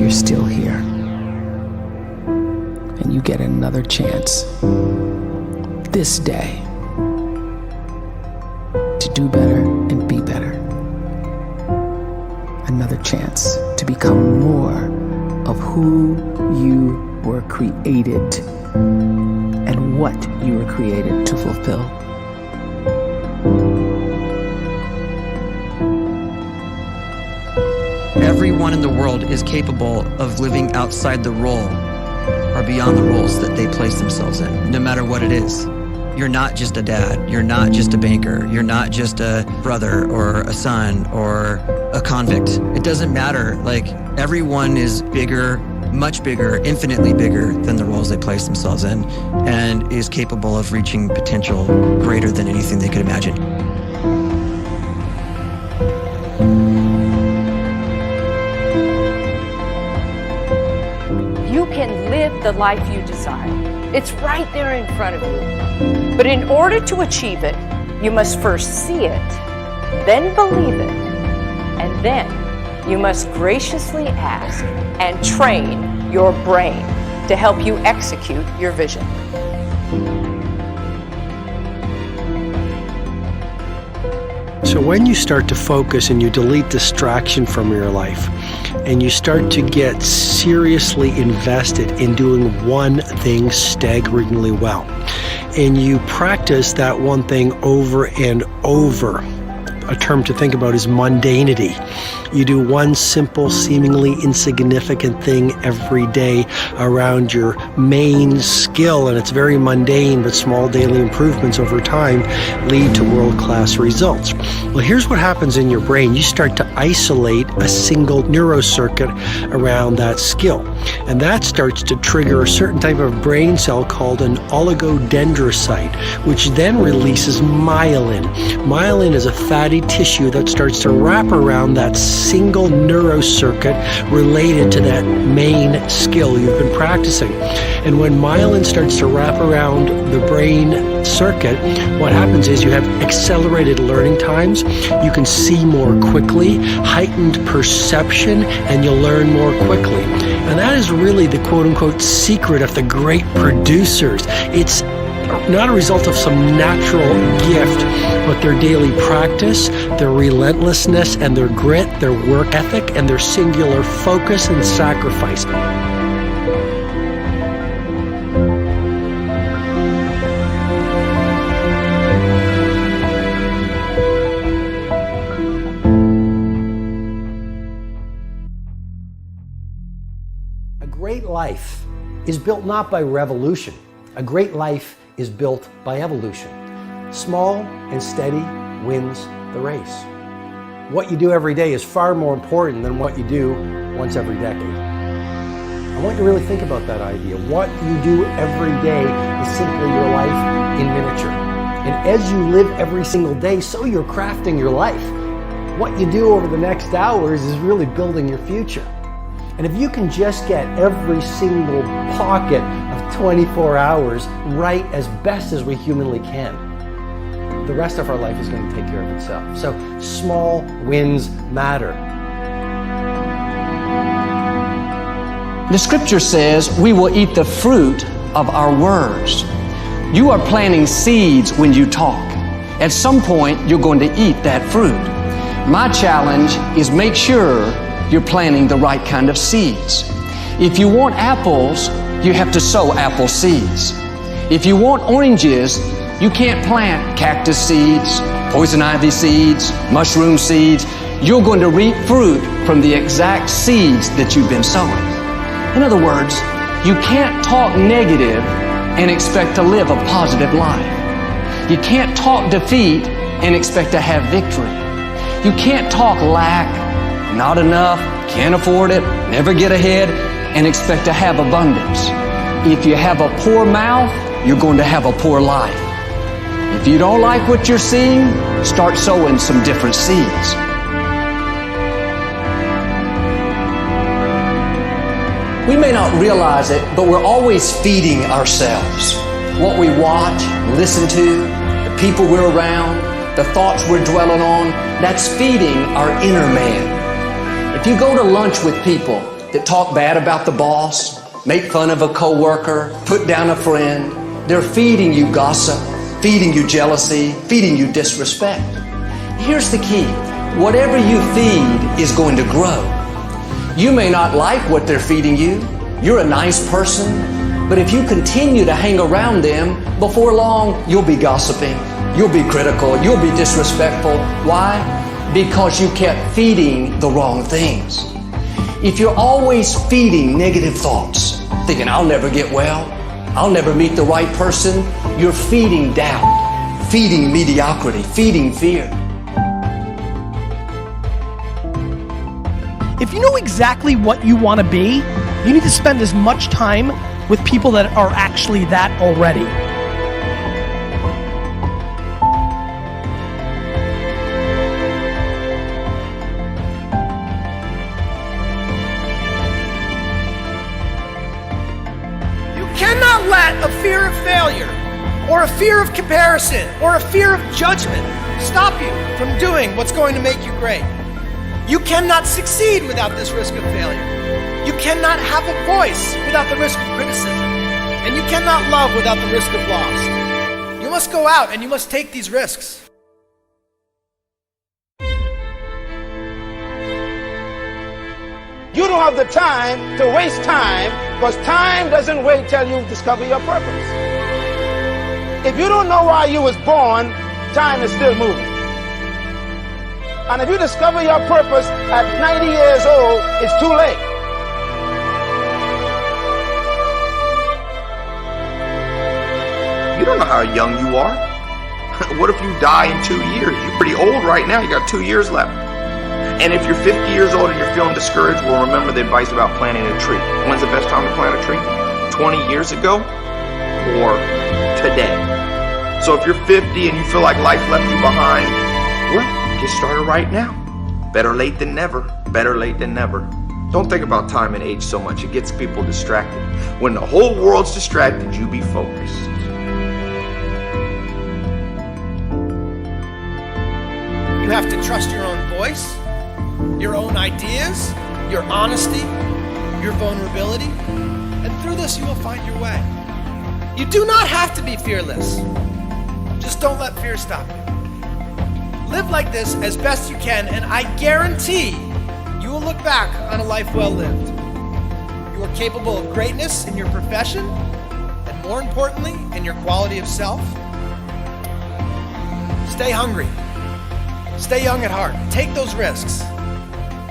you're still here. And you get another chance this day to do better and be better. Another chance to become more of who you were created and what you were created to fulfill. Everyone in the world is capable of living outside the role or beyond the roles that they place themselves in, no matter what it is. You're not just a dad, you're not just a banker, you're not just a brother or a son or a convict. It doesn't matter. Like, everyone is bigger, much bigger, infinitely bigger than the roles they place themselves in, and is capable of reaching potential greater than anything they could imagine. You can live the life you desire. It's right there in front of you. But in order to achieve it, you must first see it, then believe it, and then you must graciously ask and train your brain to help you execute your vision. So when you start to focus and you delete distraction from your life, and you start to get seriously invested in doing one thing staggeringly well, and you practice that one thing over and over, a term to think about is mundanity. You do one simple, seemingly insignificant thing every day around your main skill, and it's very mundane, but small daily improvements over time lead to world-class results. Well, here's what happens in your brain. You start to isolate a single neurocircuit around that skill, and that starts to trigger a certain type of brain cell called an oligodendrocyte, which then releases myelin. Myelin is a fatty tissue that starts to wrap around that single neurocircuit related to that main skill you've been practicing. And when myelin starts to wrap around the brain circuit, what happens is you have accelerated learning times, you can see more quickly, heightened perception, and you'll learn more quickly. And that is really the quote-unquote secret of the great producers. It's not a result of some natural gift, but their daily practice, their relentlessness and their grit, their work ethic, and their singular focus and sacrifice. A great life is built not by revolution. A great life is built by evolution. Small and steady wins the race. What you do every day is far more important than what you do once every decade. I want you to really think about that idea. What you do every day is simply your life in miniature. And as you live every single day, so you're crafting your life. What you do over the next hours is really building your future. And if you can just get every single pocket of 24 hours right as best as we humanly can, the rest of our life is going to take care of itself. So small wins matter. The scripture says we will eat the fruit of our words. You are planting seeds when you talk. At some point, you're going to eat that fruit. My challenge is make sure you're planting the right kind of seeds. If you want apples, you have to sow apple seeds. If you want oranges, you can't plant cactus seeds, poison ivy seeds, mushroom seeds. You're going to reap fruit from the exact seeds that you've been sowing. In other words, you can't talk negative and expect to live a positive life. You can't talk defeat and expect to have victory. You can't talk lack, not enough, can't afford it, never get ahead, and expect to have abundance. If you have a poor mouth, you're going to have a poor life. If you don't like what you're seeing, start sowing some different seeds. We may not realize it, but we're always feeding ourselves. What we watch, listen to, the people we're around, the thoughts we're dwelling on, that's feeding our inner man. If you go to lunch with people that talk bad about the boss, make fun of a coworker, put down a friend. They're feeding you gossip, feeding you jealousy, feeding you disrespect. Here's the key. Whatever you feed is going to grow. You may not like what they're feeding you. You're a nice person, but if you continue to hang around them, before long, you'll be gossiping. You'll be critical. You'll be disrespectful. Why? Because you kept feeding the wrong things. If you're always feeding negative thoughts, thinking, I'll never get well, I'll never meet the right person, you're feeding doubt, feeding mediocrity, feeding fear. If you know exactly what you want to be, you need to spend as much time with people that are actually that already. You cannot let a fear of failure, or a fear of comparison, or a fear of judgment stop you from doing what's going to make you great. You cannot succeed without this risk of failure. You cannot have a voice without the risk of criticism. And you cannot love without the risk of loss. You must go out and you must take these risks. You don't have the time to waste time, because time doesn't wait till you discover your purpose. If you don't know why you was born, time is still moving. And if you discover your purpose at 90 years old, it's too late. You don't know how young you are. What if you die in 2 years? You're pretty old right now. You got 2 years left. And if you're 50 years old and you're feeling discouraged, well, remember the advice about planting a tree. When's the best time to plant a tree? 20 years ago or today? So if you're 50 and you feel like life left you behind, well, get started right now. Better late than never. Better late than never. Don't think about time and age so much. It gets people distracted. When the whole world's distracted, you be focused. You have to trust your own voice, your own ideas, your honesty, your vulnerability, and through this you will find your way. You do not have to be fearless. Just don't let fear stop you. Live like this as best you can, and I guarantee you will look back on a life well lived. You are capable of greatness in your profession, and more importantly, in your quality of self. Stay hungry. Stay young at heart. Take those risks.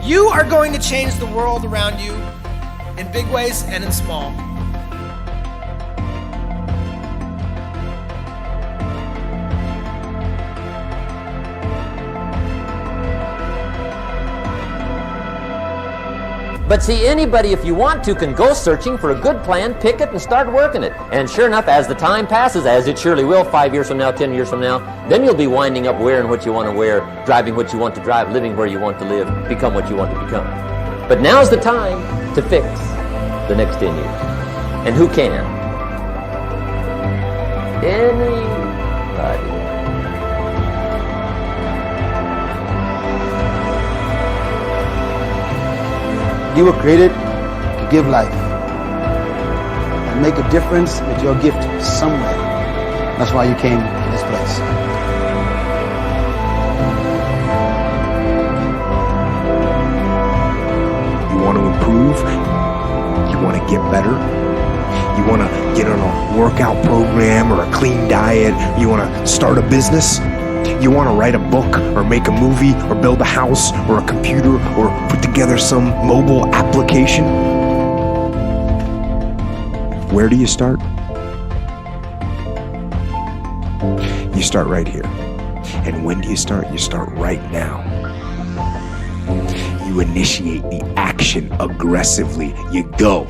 You are going to change the world around you in big ways and in small. But see, anybody, if you want to, can go searching for a good plan, pick it, and start working it. And sure enough, as the time passes, as it surely will, 5 years from now, 10 years from now, then you'll be winding up wearing what you want to wear, driving what you want to drive, living where you want to live, become what you want to become. But now's the time to fix the next 10 years. And who can? Anybody. You were created to give life and make a difference with your gift somewhere. That's why you came to this place. You want to improve? You want to get better? You want to get on a workout program or a clean diet? You want to start a business? You want to write a book or make a movie or build a house or a computer or put together some mobile application? Where do you start? You start right here. And when do you start? You start right now. You initiate the action aggressively. You go.